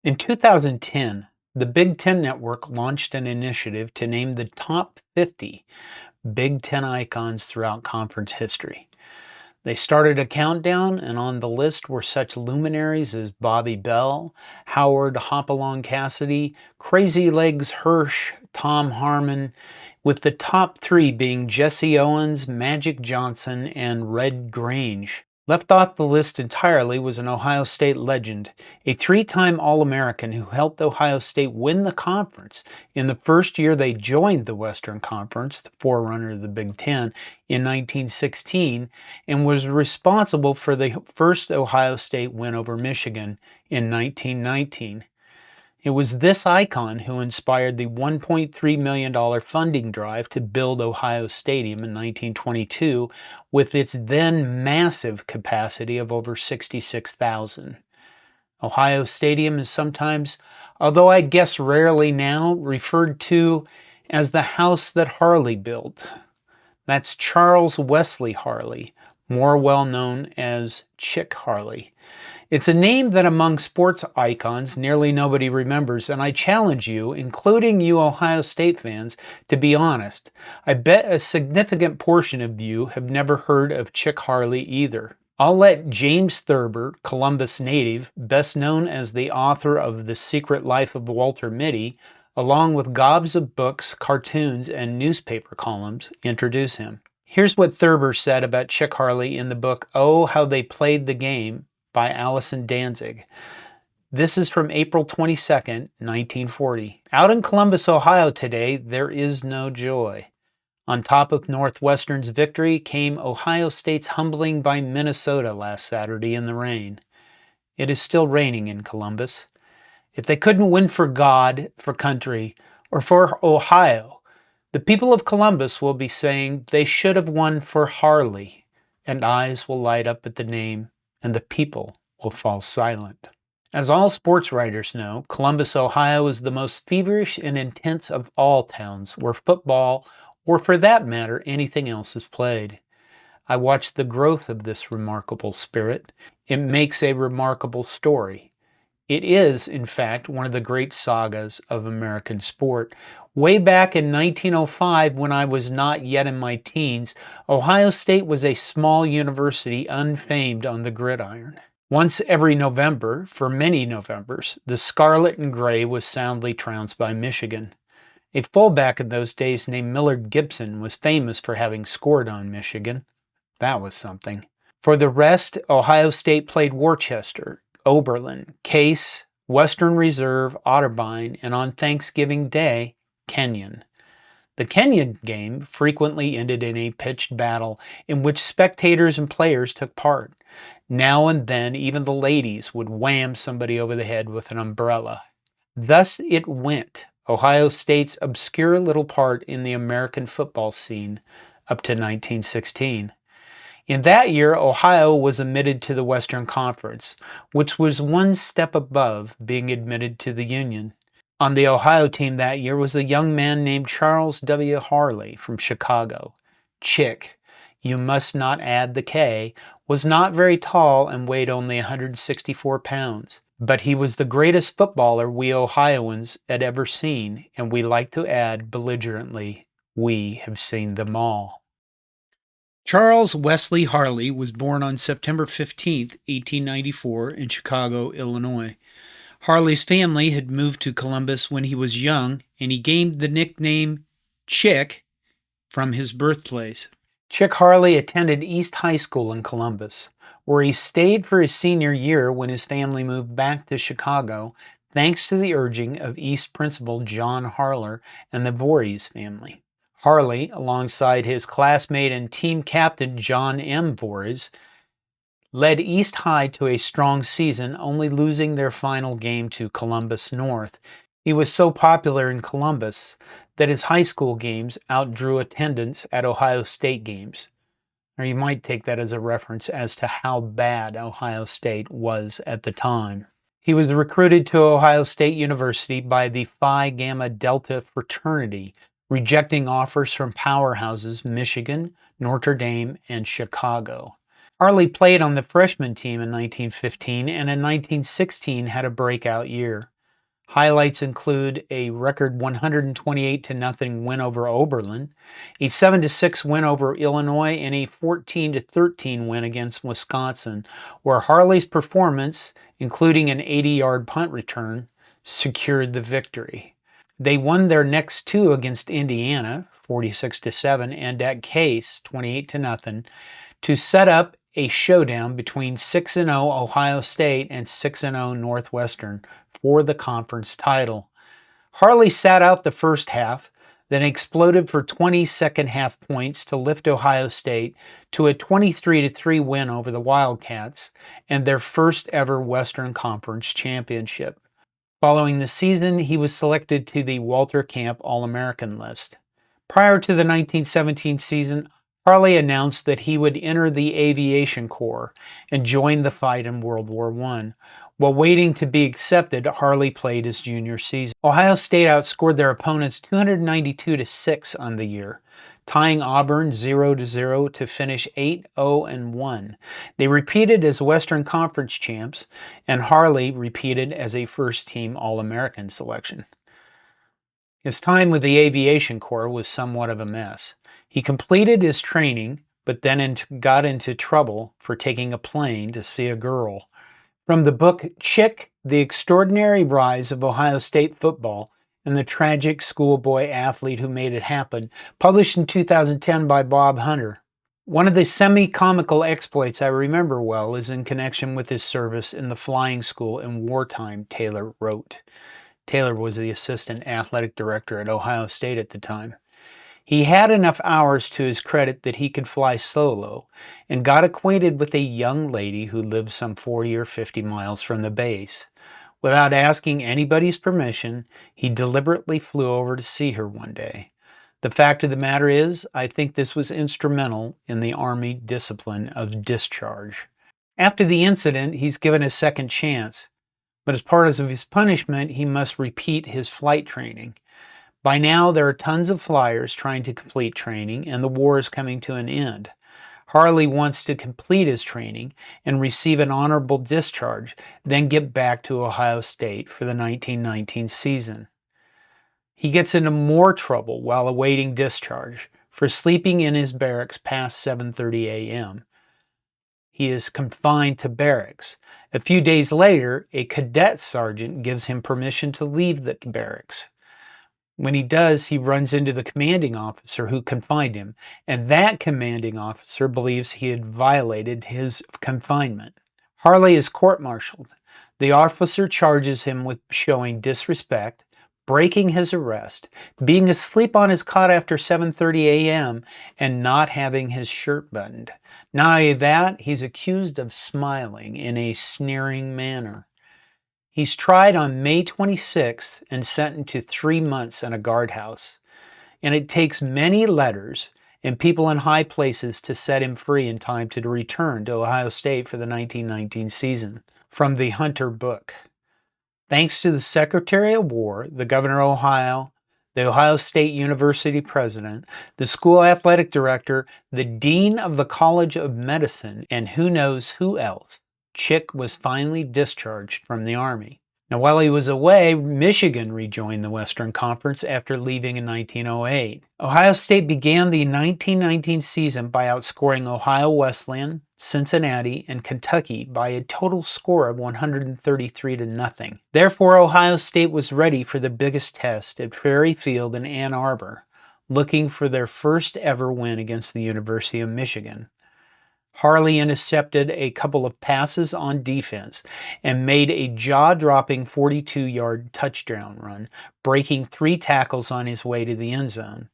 In 2010, the Big Ten Network launched an initiative to name the top 50 Big Ten icons throughout conference history. They started a countdown, and on the list were such luminaries as Bobby Bell, Howard Hopalong Cassidy, Crazy Legs Hirsch, Tom Harmon, with the top three being Jesse Owens, Magic Johnson, and Red Grange. Left off the list entirely was an Ohio State legend, a three-time All-American who helped Ohio State win the conference in the first year they joined the Western Conference, the forerunner of the Big Ten, in 1916, and was responsible for the first Ohio State win over Michigan in 1919. It was this icon who inspired the $1.3 million funding drive to build Ohio Stadium in 1922 with its then massive capacity of over 66,000. Ohio Stadium is sometimes, although I guess rarely now, referred to as the house that Harley built. That's Charles Wesley Harley, more well known as Chic Harley. It's a name that among sports icons nearly nobody remembers, and I challenge you, including you Ohio State fans, to be honest. I bet a significant portion of you have never heard of Chic Harley either. I'll let James Thurber, Columbus native, best known as the author of The Secret Life of Walter Mitty, along with gobs of books, cartoons, and newspaper columns, introduce him. Here's what Thurber said about Chic Harley in the book Oh, How They Played the Game by Allison Danzig. This is from April 22nd, 1940. Out in Columbus, Ohio today, there is no joy. On top of Northwestern's victory came Ohio State's humbling by Minnesota last Saturday in the rain. It is still raining in Columbus. If they couldn't win for God, for country, or for Ohio, the people of Columbus will be saying they should have won for Harley, and eyes will light up at the name, and the people will fall silent. As all sports writers know, Columbus, Ohio is the most feverish and intense of all towns where football, or for that matter, anything else is played. I watched the growth of this remarkable spirit. It makes a remarkable story. It is, in fact, one of the great sagas of American sport. Way back in 1905, when I was not yet in my teens, Ohio State was a small university unfamed on the gridiron. Once every November, for many Novembers, the scarlet and gray was soundly trounced by Michigan. A fullback in those days named Millard Gibson was famous for having scored on Michigan. That was something. For the rest, Ohio State played Worcester, Oberlin, Case, Western Reserve, Otterbein, and on Thanksgiving Day, Kenyon. The Kenyon game frequently ended in a pitched battle in which spectators and players took part. Now and then, even the ladies would wham somebody over the head with an umbrella. Thus it went, Ohio State's obscure little part in the American football scene up to 1916. In that year, Ohio was admitted to the Western Conference, which was one step above being admitted to the Union. On the Ohio team that year was a young man named Charles W. Harley from Chicago. Chick, you must not add the K, was not very tall and weighed only 164 pounds. But he was the greatest footballer we Ohioans had ever seen, and we like to add belligerently, we have seen them all. Charles Wesley Harley was born on September 15, 1894, in Chicago, Illinois. Harley's family had moved to Columbus when he was young, and he gained the nickname Chick from his birthplace. Chic Harley attended East High School in Columbus, where he stayed for his senior year when his family moved back to Chicago, thanks to the urging of East Principal John Harler and the Voorhees family. Harley, alongside his classmate and team captain John M. Voorhees, led East High to a strong season, only losing their final game to Columbus North. He was so popular in Columbus that his high school games outdrew attendance at Ohio State games. Or you might take that as a reference as to how bad Ohio State was at the time. He was recruited to Ohio State University by the Phi Gamma Delta fraternity, rejecting offers from powerhouses Michigan, Notre Dame, and Chicago. Harley played on the freshman team in 1915 and in 1916 had a breakout year. Highlights include a record 128-0 win over Oberlin, a 7-6 win over Illinois, and a 14-13 win against Wisconsin, where Harley's performance, including an 80-yard punt return, secured the victory. They won their next two against Indiana, 46-7, and at Case, 28-0, to set up a showdown between 6-0 Ohio State and 6-0 Northwestern for the conference title. Harley sat out the first half, then exploded for 20 second-half points to lift Ohio State to a 23-3 win over the Wildcats and their first ever Western Conference championship. Following the season, he was selected to the Walter Camp All-American list. Prior to the 1917 season, Harley announced that he would enter the Aviation Corps and join the fight in World War I. While waiting to be accepted, Harley played his junior season. Ohio State outscored their opponents 292-6 on the year, tying Auburn 0-0 to finish 8-0-1. They repeated as Western Conference champs, and Harley repeated as a first-team All-American selection. His time with the Aviation Corps was somewhat of a mess. He completed his training, but then got into trouble for taking a plane to see a girl. From the book Chic, The Extraordinary Rise of Ohio State Football and the Tragic Schoolboy Athlete Who Made It Happen, published in 2010 by Bob Hunter. One of the semi-comical exploits I remember well is in connection with his service in the flying school in wartime, Taylor wrote. Taylor was the assistant athletic director at Ohio State at the time. He had enough hours to his credit that he could fly solo and got acquainted with a young lady who lived some 40 or 50 miles from the base. Without asking anybody's permission, he deliberately flew over to see her one day. The fact of the matter is, I think this was instrumental in the Army discipline of discharge. After the incident, he's given a second chance, but as part of his punishment, he must repeat his flight training. By now, there are tons of flyers trying to complete training, and the war is coming to an end. Harley wants to complete his training and receive an honorable discharge, then get back to Ohio State for the 1919 season. He gets into more trouble while awaiting discharge for sleeping in his barracks past 7:30 a.m. He is confined to barracks. A few days later, a cadet sergeant gives him permission to leave the barracks. When he does, he runs into the commanding officer who confined him, and that commanding officer believes he had violated his confinement. Harley is court-martialed. The officer charges him with showing disrespect, breaking his arrest, being asleep on his cot after 7:30 a.m., and not having his shirt buttoned. Not only that, he's accused of smiling in a sneering manner. He's tried on May 26th and sentenced to 3 months in a guardhouse. And it takes many letters and people in high places to set him free in time to return to Ohio State for the 1919 season. From the Hunter book. Thanks to the Secretary of War, the Governor of Ohio, the Ohio State University president, the school athletic director, the dean of the College of Medicine, and who knows who else, Chic was finally discharged from the Army. Now, while he was away, Michigan rejoined the Western Conference after leaving in 1908. Ohio State began the 1919 season by outscoring Ohio Wesleyan, Cincinnati, and Kentucky by a total score of 133-0. Therefore, Ohio State was ready for the biggest test at Ferry Field in Ann Arbor, looking for their first ever win against the University of Michigan. Harley intercepted a couple of passes on defense and made a jaw-dropping 42-yard touchdown run, breaking 3 tackles on his way to the end zone.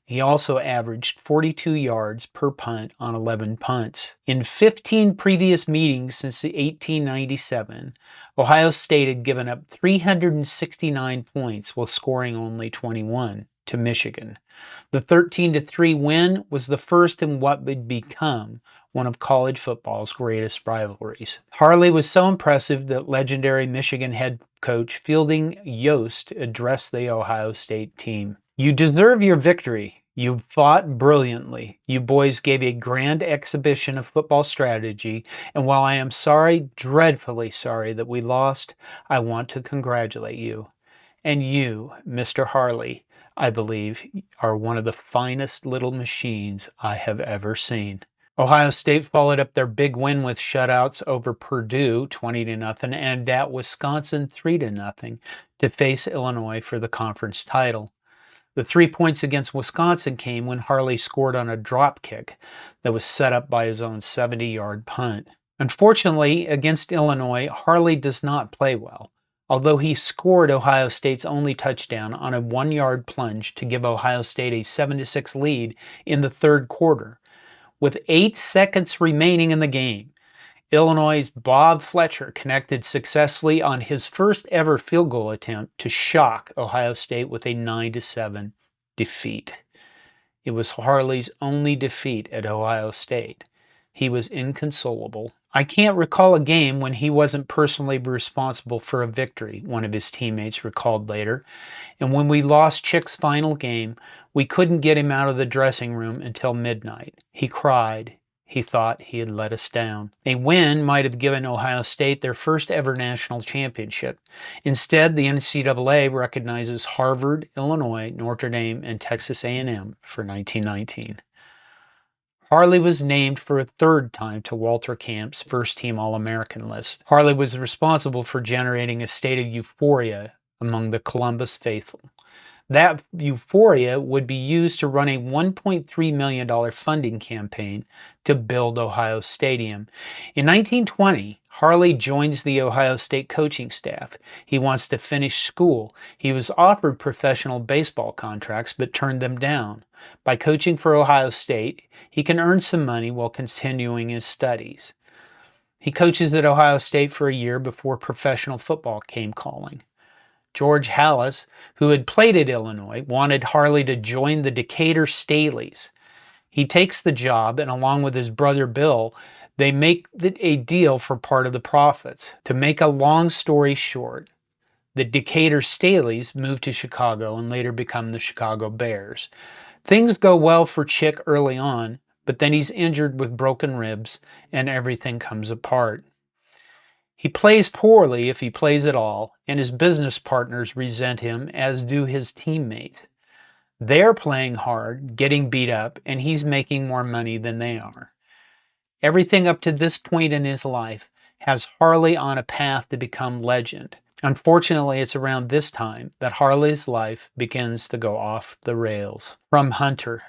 He also averaged 42 yards per punt on 11 punts. In 15 previous meetings since 1897, Ohio State had given up 369 points while scoring only 21 to Michigan. The 13-3 win was the first in what would become one of college football's greatest rivalries. Harley was so impressive that legendary Michigan head coach Fielding Yost addressed the Ohio State team. "You deserve your victory. You fought brilliantly. You boys gave a grand exhibition of football strategy, and while I am sorry, dreadfully sorry that we lost, I want to congratulate you. And you, Mr. Harley, I believe, are one of the finest little machines I have ever seen. Ohio State followed up their big win with shutouts over Purdue 20-0 and at Wisconsin 3-0 to face Illinois for the conference title. The 3 points against Wisconsin came when Harley scored on a drop kick that was set up by his own 70-yard punt. Unfortunately, against Illinois, Harley does not play well, although he scored Ohio State's only touchdown on a 1-yard plunge to give Ohio State a 7-6 lead in the third quarter. With 8 seconds remaining in the game, Illinois' Bob Fletcher connected successfully on his first ever field goal attempt to shock Ohio State with a 9-7 defeat. It was Harley's only defeat at Ohio State. He was inconsolable. "I can't recall a game when he wasn't personally responsible for a victory," one of his teammates recalled later. "And when we lost Chic's final game, we couldn't get him out of the dressing room until midnight. He cried. He thought he had let us down." A win might have given Ohio State their first ever national championship. Instead, the NCAA recognizes Harvard, Illinois, Notre Dame, and Texas A&M for 1919. Harley was named for a third time to Walter Camp's first-team All-American list. Harley was responsible for generating a state of euphoria among the Columbus faithful. That euphoria would be used to run a $1.3 million funding campaign to build Ohio Stadium. In 1920, Harley joins the Ohio State coaching staff. He wants to finish school. He was offered professional baseball contracts but turned them down. By coaching for Ohio State, he can earn some money while continuing his studies. He coaches at Ohio State for a year before professional football came calling. George Halas, who had played at Illinois, wanted Harley to join the Decatur Staleys. He takes the job, and along with his brother Bill, they make a deal for part of the profits. To make a long story short, the Decatur Staleys move to Chicago and later become the Chicago Bears. Things go well for Chic early on, but then he's injured with broken ribs, and everything comes apart. He plays poorly if he plays at all, and his business partners resent him, as do his teammates. They're playing hard, getting beat up, and he's making more money than they are. Everything up to this point in his life has Harley on a path to become legend. Unfortunately, it's around this time that Harley's life begins to go off the rails. From Hunter.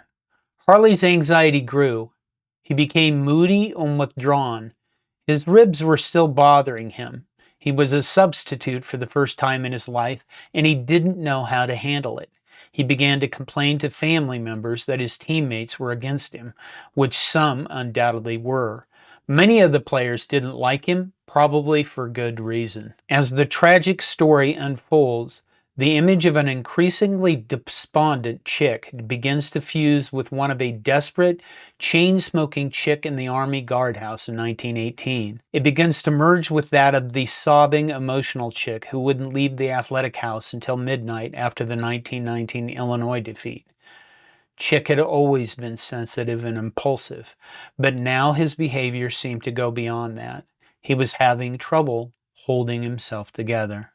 Harley's anxiety grew. He became moody and withdrawn. His ribs were still bothering him. He was a substitute for the first time in his life, and he didn't know how to handle it. He began to complain to family members that his teammates were against him, which some undoubtedly were. Many of the players didn't like him, probably for good reason. As the tragic story unfolds, the image of an increasingly despondent Chic begins to fuse with one of a desperate, chain-smoking Chic in the Army guardhouse in 1918. It begins to merge with that of the sobbing, emotional Chic who wouldn't leave the athletic house until midnight after the 1919 Illinois defeat. Chic had always been sensitive and impulsive, but now his behavior seemed to go beyond that. He was having trouble holding himself together.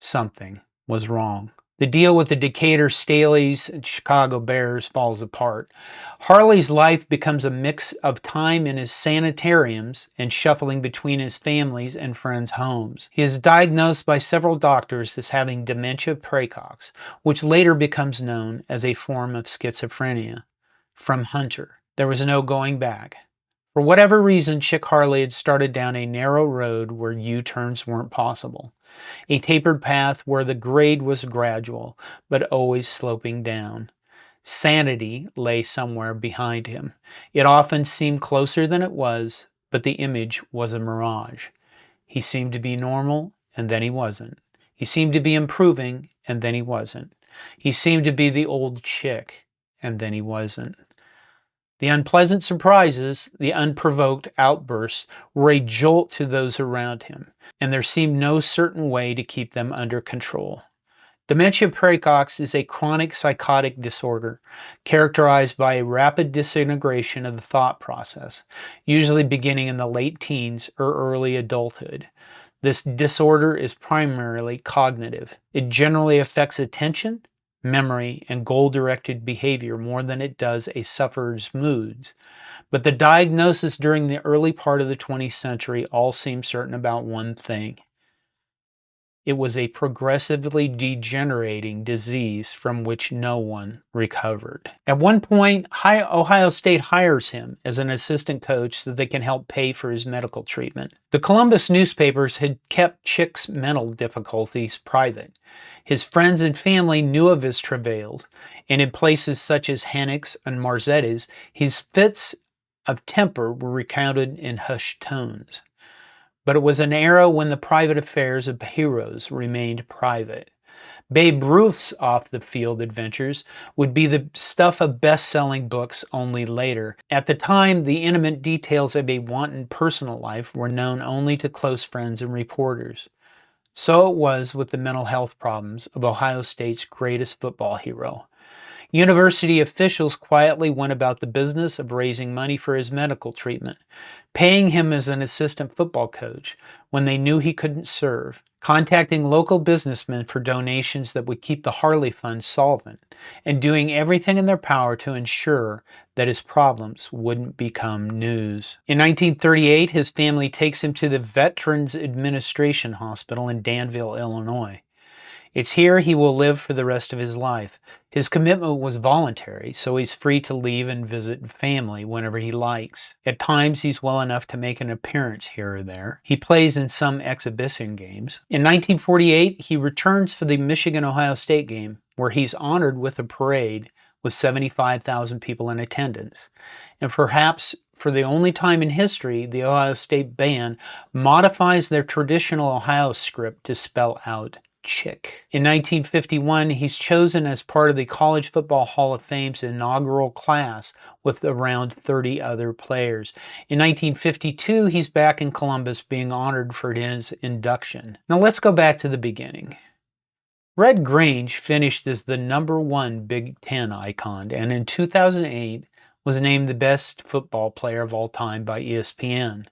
Something was wrong. The deal with the Decatur Staleys and Chicago Bears falls apart. Harley's life becomes a mix of time in his sanitariums and shuffling between his family's and friends' homes. He is diagnosed by several doctors as having dementia praecox, which later becomes known as a form of schizophrenia. From Hunter. There was no going back. For whatever reason, Chic Harley had started down a narrow road where U-turns weren't possible. A tapered path where the grade was gradual, but always sloping down. Sanity lay somewhere behind him. It often seemed closer than it was, but the image was a mirage. He seemed to be normal, and then he wasn't. He seemed to be improving, and then he wasn't. He seemed to be the old Chic, and then he wasn't. The unpleasant surprises, the unprovoked outbursts, were a jolt to those around him, and there seemed no certain way to keep them under control. Dementia praecox is a chronic psychotic disorder characterized by a rapid disintegration of the thought process, usually beginning in the late teens or early adulthood. This disorder is primarily cognitive. It generally affects attention, memory, and goal-directed behavior more than it does a sufferer's moods. But the diagnosis during the early part of the 20th century all seemed certain about one thing. It was a progressively degenerating disease from which no one recovered. At one point, Ohio State hires him as an assistant coach so they can help pay for his medical treatment. The Columbus newspapers had kept Chick's mental difficulties private. His friends and family knew of his travails, and in places such as Hannock's and Marzetti's, his fits of temper were recounted in hushed tones. But it was an era when the private affairs of heroes remained private. Babe Ruth's off-the-field adventures would be the stuff of best-selling books only later. At the time, the intimate details of a wanton personal life were known only to close friends and reporters. So it was with the mental health problems of Ohio State's greatest football hero. University officials quietly went about the business of raising money for his medical treatment, paying him as an assistant football coach when they knew he couldn't serve, contacting local businessmen for donations that would keep the Harley Fund solvent, and doing everything in their power to ensure that his problems wouldn't become news. In 1938, his family takes him to the Veterans Administration Hospital in Danville, Illinois. It's here he will live for the rest of his life. His commitment was voluntary, so he's free to leave and visit family whenever he likes. At times, he's well enough to make an appearance here or there. He plays in some exhibition games. In 1948, he returns for the Michigan-Ohio State game, where he's honored with a parade with 75,000 people in attendance. And perhaps for the only time in history, the Ohio State band modifies their traditional Ohio script to spell out Chick. In 1951, he's chosen as part of the College Football Hall of Fame's inaugural class with around 30 other players. In 1952, he's back in Columbus being honored for his induction. Now let's go back to the beginning. Red Grange finished as the #1 Big Ten icon, and in 2008 was named the best football player of all time by ESPN.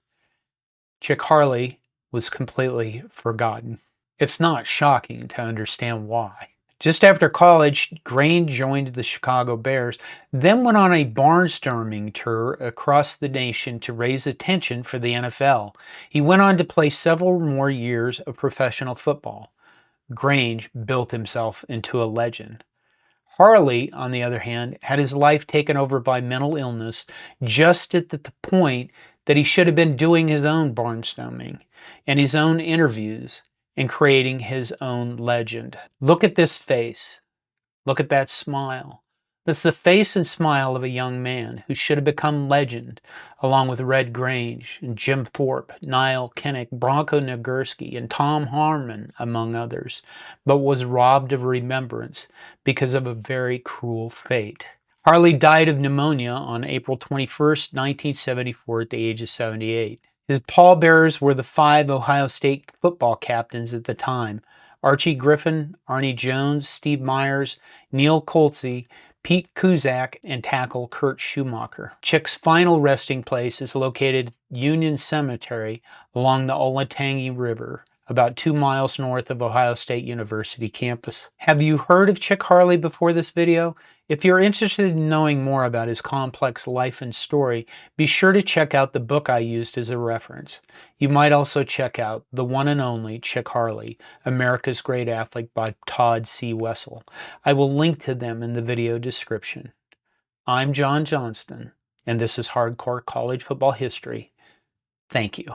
Chic Harley was completely forgotten. It's not shocking to understand why. Just after college, Grange joined the Chicago Bears, then went on a barnstorming tour across the nation to raise attention for the NFL. He went on to play several more years of professional football. Grange built himself into a legend. Harley, on the other hand, had his life taken over by mental illness just at the point that he should have been doing his own barnstorming and his own interviews and creating his own legend. Look at this face. Look at that smile. That's the face and smile of a young man who should have become legend, along with Red Grange and Jim Thorpe, Niall Kinnick, Bronco Nagurski, and Tom Harmon, among others, but was robbed of remembrance because of a very cruel fate. Harley died of pneumonia on April 21st, 1974 at the age of 78. His pallbearers were the 5 Ohio State football captains at the time: Archie Griffin, Arnie Jones, Steve Myers, Neil Colsey, Pete Kuzak, and tackle Kurt Schumacher. Chick's final resting place is located at Union Cemetery along the Olentangy River, about 2 miles north of Ohio State University campus. Have you heard of Chic Harley before this video? If you're interested in knowing more about his complex life and story, be sure to check out the book I used as a reference. You might also check out The One and Only Chic Harley, America's Great Athlete by Todd C. Wessel. I will link to them in the video description. I'm John Johnston, and this is Hardcore College Football History. Thank you.